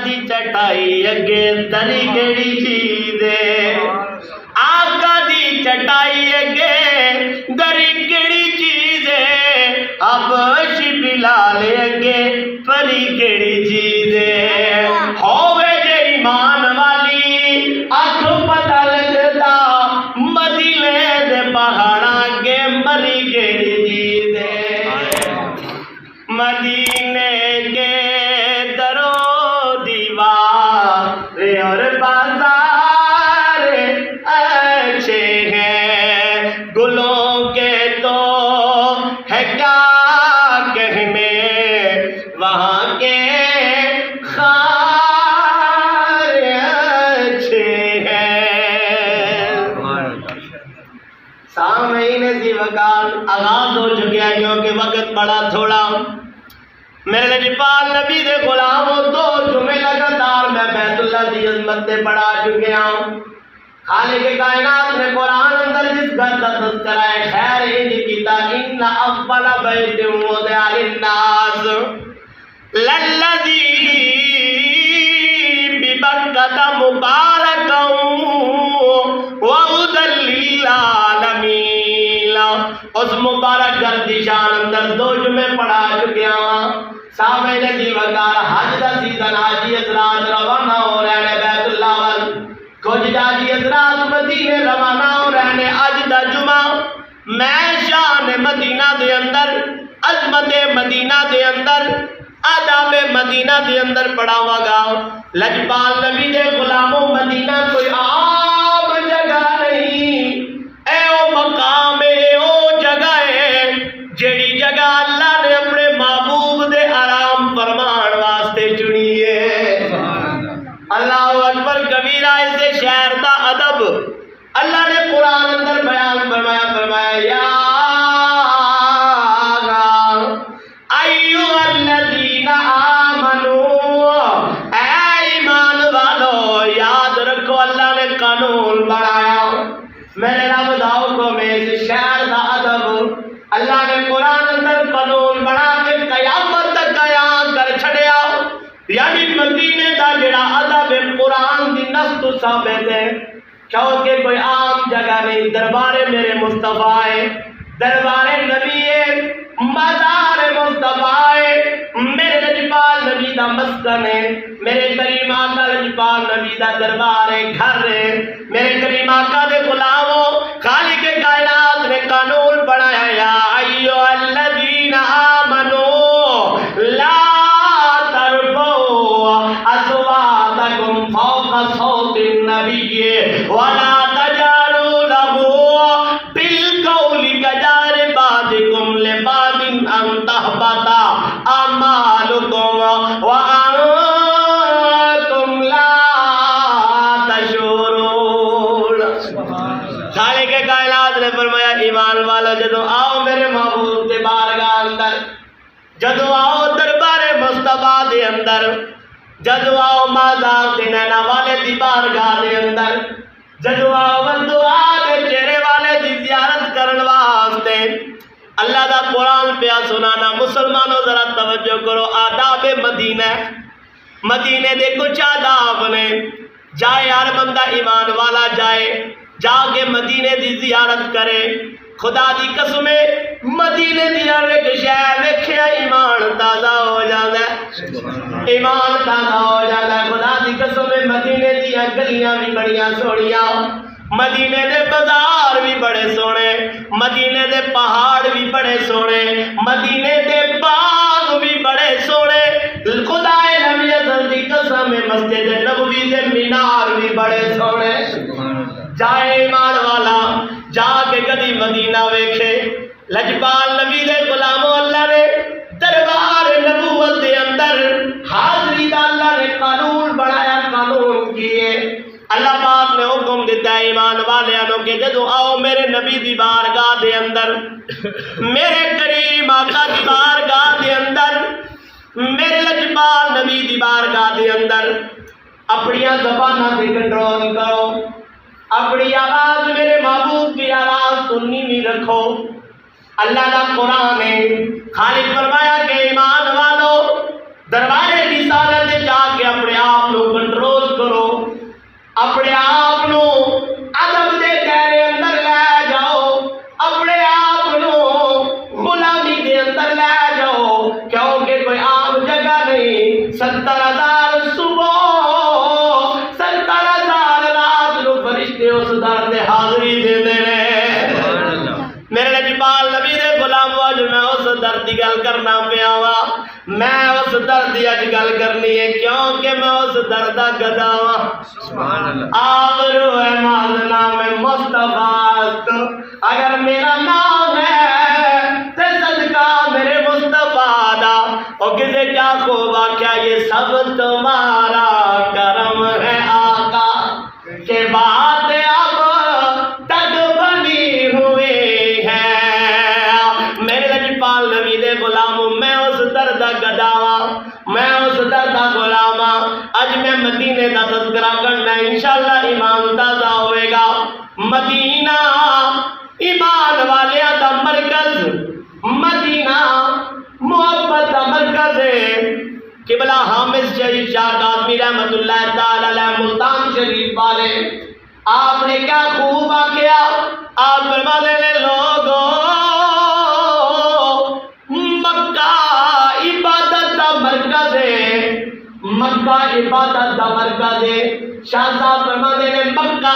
دی چٹائی اگے دری کیڑی چیز ہے آقا دی چٹائی اگے دری کیڑی چیز ہے حبش بلال اگے پری کیڑی چیز ہے ہووے جے ایمان والی اکھ پتہ لگدا مدینے دے پہاڑاں اگے مری کیڑی چیز ہے مدینے کے درو دیوار اور بازار اچھے ہیں گلوں کے تو ہے کیا کہنے وہاں کے خار اچھے ہیں سامعین ذی وقار آغاز ہو چکے ہیں کیونکہ وقت بڑا تھوڑا میرے لجپال نبی دے غلاموں دو جمعے لگاتار میں بیت اللہ دی عظمت سے پڑھا چکے ہوں خالق کائنات نے قرآن اندر جس گھر کا تذکرہ خیر انج کیتا ان اول بیت وضع للناس للذی ببکۃ مبارکا وہدی للعالمین اس مبارک گھر دی شان اندر دو جمعے پڑھا چکے ہوں سامعین ذی وقار حج دا سیزن حاجی حضرات روانہ ہو رہے ہیں بیت اللہ وال کچھ حاجی حضرات مدینے روانہ ہو رہے ہیں اج دا جمعہ میں شان مدینہ دے اندر عظمت مدینہ دے اندر آداب مدینہ دے اندر پڑھاواں گا لجپال نبی دے غلاموں مدینہ کوئی عام جگہ نہیں اے او مقام اے او جگہ ہے جیڑی جگہ اللہ نے اپنے محبوب دے آرام فرمان واسطے چنی ہے اللہ اکبر کبیرہ اسے شہر دا ادب اللہ نے قرآن اندر بیان فرمایا یا ایھا الذین آمنو اے ایمان والو یاد رکھو اللہ نے قانون بنایا میرے رب دا حکم ہے اس شہر دا ادب اللہ نے قرآن اندر قانون بنا کے قیامت تک قیام کر چھڑیا یعنی مدینے دا جڑا ادب قرآن دی نص تو ثابت ہے کیونکہ کوئی عام جگہ نہیں دربار میرے مصطفیٰ ہے دربار نبی ہے مزار مصطفیٰ ہے میرے لجپال نبی دا مسکن ہے میرے کریم آقا لجپال نبی دا دربار ہے گھر ہے میرے کریم آقا دے غلاموں خالق کائنات نے قانون بنایا یا ایھا الذین آمنو لا ترفعوا اصواتکم فوق صوت النبی ولا تجهروا له بالقول كجهر بعضکم لبعض ان تحبط اعمالکم وانتم لا تشعرون خالق کائنات نے فرمایا ایمان والا جدو آؤ میرے محبوب کے بارگاہ اندر جدو آؤ دربار مصطفیٰ دے اندر جدو آؤ مازار دے نینا والے دی بارگاہ دے اندر جدو آؤ دعا دے چہرے والے دی زیارت کرن واسطے اللہ دا قرآن پیا سنانا مسلمانوں ذرا توجہ کرو آداب مدینہ مدینے دے کچھ آداب نے جائے ہر بندہ ایمان والا جائے جا کے مدینے دی زیارت کرے خدا دی قسم مدینے دی ہر ایک شے ویکھیا ایمان تازہ ہو جاتا ہے ایمان تازہ ہو جاتا ہے خدا دی قسم مدینے دی گلیاں بھی بڑیاں سوڑیاں مدینے دے بازار بھی بڑے سونے مدینے دے پہاڑ بھی بڑے سونے مدینے دے باغ بھی بڑے سونے خدا نبی ازل دی قسم مسجد نبوی دے مینار بھی بڑے سونے جائے ایمان والا جا کے کدی مدینہ ویکھے لجپال نبی دے غلاموں اللہ نے دربار نبوت دے اندر حاضری دا اللہ نے قانون بنایا قانون کیے اللہ پاک نے حکم دیتا ہے ایمان والیانوں کہ جدو آؤ میرے نبی دی بارگاہ دے اندر میرے کریم آقا دی بارگاہ دے اندر میرے لجپال نبی دی بارگاہ دے اندر اپنی زبانہ سے کنٹرول کرو اپنی آواز میرے محبوب کی آواز سننی نہیں رکھو اللہ کا قرآن ہے خالق فرمایا کہ ایمان والو دربار رسالت جا کے اپنے آپ درد کی گل کرنا پیا وا میں اس درد کی اج گل کرنی ہے کیونکہ میں اس درد دا گدا وا سبحان اللہ آبرو ہے ماز نام مصطفیٰ اگر میرا نام ہے تے صدقہ میرے مصطفیٰ دا او کسے کیا خوب کیا یہ سب تمہارا کرم ہے آقا کہ بات اب تک بنی ہوئی ہے میرے لجپال نبی دے غلاموں میں اس درد گداوا میں اس درد غلاما اج میں مدینے دا تذکرہ کرنا انشاءاللہ ایمان تازہ ہوئے گا مدینہ ایمان والیاں دا مرکز مدینہ محبت دا مرکز ہے قبلہ حامد شریف شاہ کاظمی رحمت اللہ تعالی علیہ ملتان شریف والے آپ نے کیا خوب کیا آپ فرمانے لے لوگوں مکہ عبادت دا مرکز ہے مکہ عبادت دا مرکز ہے شاہ صاحب فرمانے لے مکہ